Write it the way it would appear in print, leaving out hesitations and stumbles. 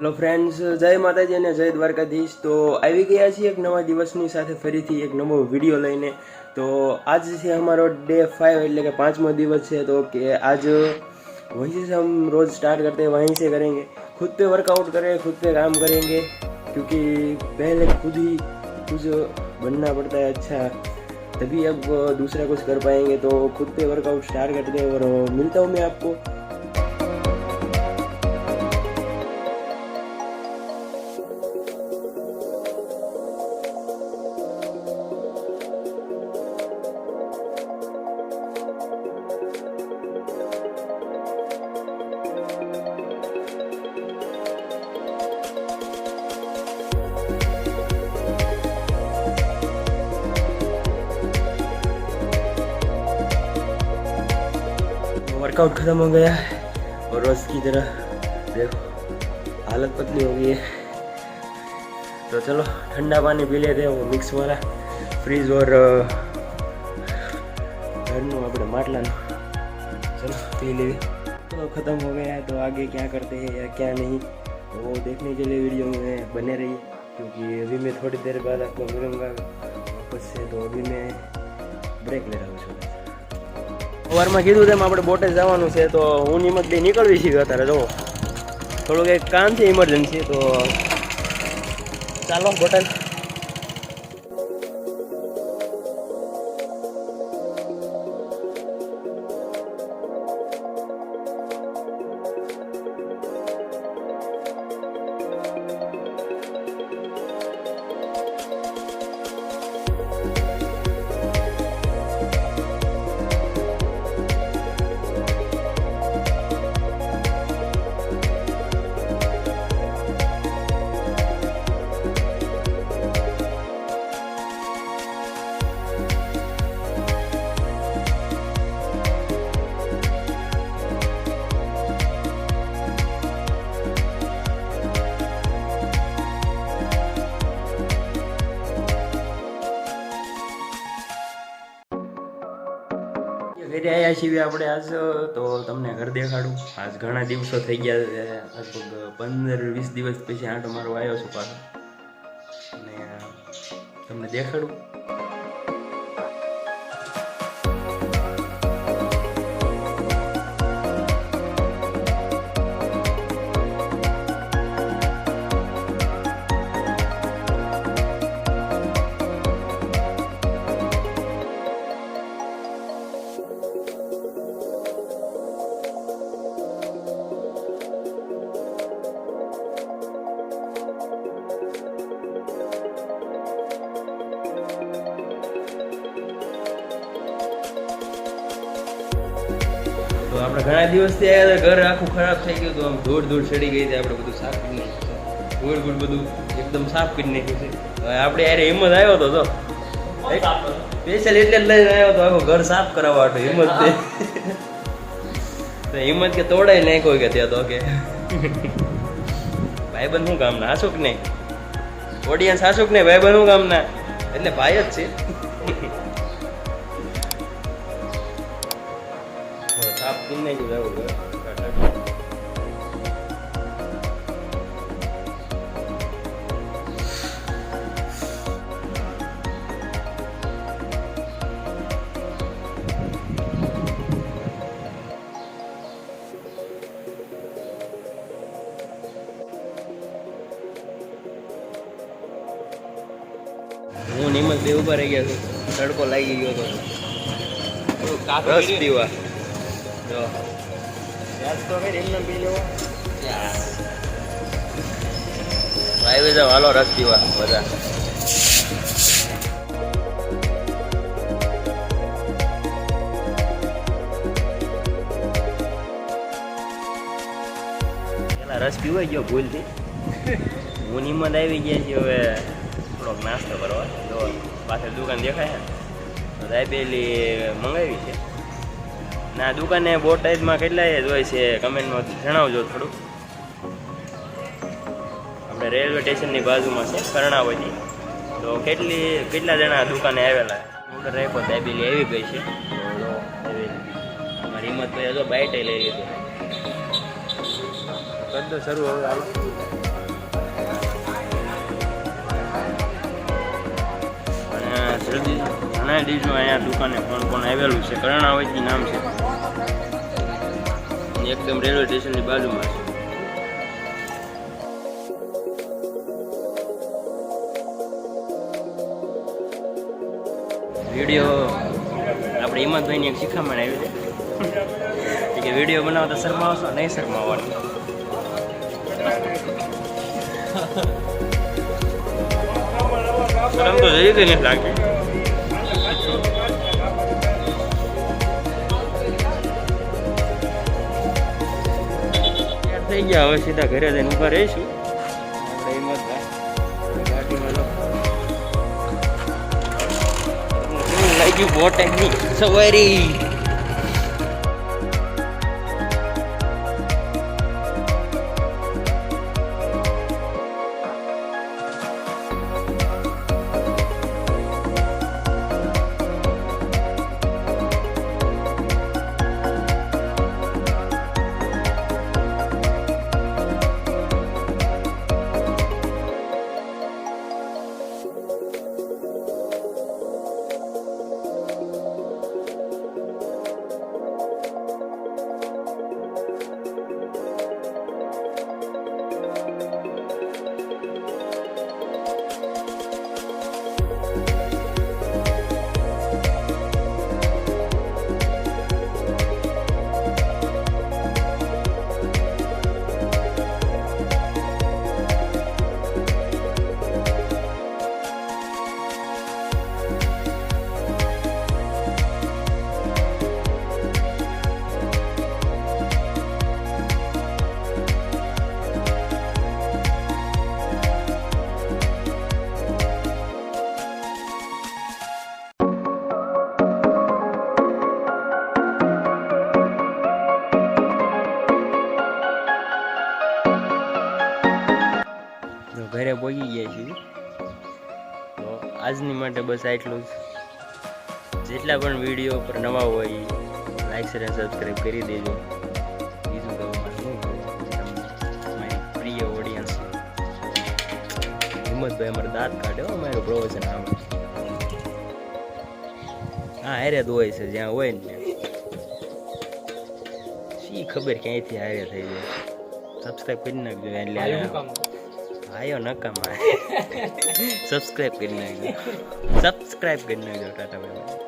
Hello friends, જય માતાજી અને જય દ્વારકાધીશ. તો આવી ગયા છીએ એક નવા દિવસની સાથે ફરીથી એક નવો વિડીયો લઈને. તો આજ છે અમારો डे 5 એટલે કે 5મો દિવસ છે. तो कि आज वहीं से हम रोज़ स्टार्ट करते हैं, वहीं से करेंगे. खुद पे वर्कआउट करें, खुद पे काम करेंगे, क्योंकि पहले खुद ही कुछ बनना पड़ता है अच्छा, तभी अब दूसरा कुछ कर पाएंगे. तो खुद पे वर्कआउट स्टार्ट करते हैं और मिलता हूँ मैं आपको. वर्कआउट खत्म हो गया है और रोज की तरह देखो हालत पतली हो गई है. तो चलो ठंडा पानी पी लेते हैं, वो मिक्स वाला फ्रीज और घरનું આપણે માટલાનું. चलो पी ले. तो ख़त्म हो गया है, तो आगे क्या करते हैं या क्या नहीं वो देखने के लिए वीडियो में बने रहिए, क्योंकि अभी मैं थोड़ी देर बाद आपको मिलूँगा वापस से. तो अभी मैं ब्रेक ले रहा हूँ. સવારમાં કીધું તેમ આપણે બોટે જવાનું છે, તો હું નિમતથી નીકળવી છીએ અત્યારે. જો થોડુંક એક કામ છે ઇમરજન્સી, તો ચાલો બોટલ. ઘરે આવ્યા છીએ આપણે આજ. તો તમને ઘર દેખાડું. આજ ઘણા દિવસો થઈ ગયા છે, લગભગ 15-20 દિવસ પછી આંટો મારો આવ્યો છું પાછો, અને તમને દેખાડું. તો આપણે ઘણા દિવસથી આવ્યા, ઘર આખું ખરાબ થઈ ગયું હતું, આમ ધૂળ ચડી ગઈ હતી. આપણે બધું સાફ કરી નાખ્યું, ધૂળ બધું એકદમ સાફ કરી નાખ્યું છે. હવે આપણે યાર હિંમત આવ્યો હતો, તો સ્પેશિયલ એટલે જ લઈને આવ્યો હતો આખું ઘર સાફ કરાવવા હતો. હિંમત તો હિંમત કે તોડાઈ નાખ્યો કે ત્યાં. તો કે ભાઈબંધ શું કામના, હાસુક નહીં ઓડિયન્સ, હાસુક નહીં ભાઈબંધ શું કામના, એટલે ભાઈ જ છે. સાફ કરી નાખ્યું જવું ઘર. હું નિમત બે ઉભા રહી ગયા છું, તડકો લાગી ગયો હતો. રસ પીવા જો યાદ તો કઈ એમને પી લેવો. ભાઈ જાવ, હાલો રસ પીવા બધા. પેલા રસ પીવાઈ ગયો ભૂલથી. હું નિમત આવી ગયા છીએ, હવે થોડોક નાસ્તો કરવા. જો પાછળ દુકાન દેખાય તો દાબેલી મંગાવી છે. ના દુકાને બોટાદમાં કેટલાય જ હોય છે, કમેન્ટમાં જણાવજો થોડું. આપણે રેલવે સ્ટેશનની બાજુમાં છે કર્ણાવતી. તો કેટલા જણા દુકાને આવેલા, ઓર્ડર રાખ્યો, દાબેલી આવી ગઈ છે. મારી હિંમતભાઈ તો બાઈટ લઈ લીધું. બધું શરૂ હવે જલ્દી જણાવી દીજો અહીંયા દુકાને કોણ આવેલું છે. કર્ણાવતી નામ છે, એકદમ રેલવે સ્ટેશનની બાજુમાં છે. વિડીયો આપણે હિંમતભાઈની એક શિખામણ આવી છે કે વિડીયો બનાવતા શરમાવશો નહીં શરમાવવાનું. શરમ તો જઈ નથી લાગતી. થઈ ગયા, હવે સીધા ઘરે જઈને ઊભા રહીશું. આપણે હિંમતભાઈ ગાડીમાં લાગ્યું બોટેકની સવારી. ઘરે પહોંચી ગયા છીએ. તો આજની માટે બસ આટલું જ. જેટલા પણ વિડીયો પર નવા હોય લાઈક શેર અને સબસ્ક્રાઈબ કરી દેજો. બીજું તો મારી પ્રિય ઓડિયન્સ હિંમતભાઈ અમારે દાંત કાઢ્યો અમારું પ્રવચન આવે. હા હારે જ હોય છે, જ્યાં હોય ને શી ખબર ક્યાંયથી હારે થઈ જાય. સબસ્ક્રાઈબ કરી નાખજો એટલે આયો નકામા. સબસ્ક્રાઈબ કરી નાખજો. ટાટા બાય.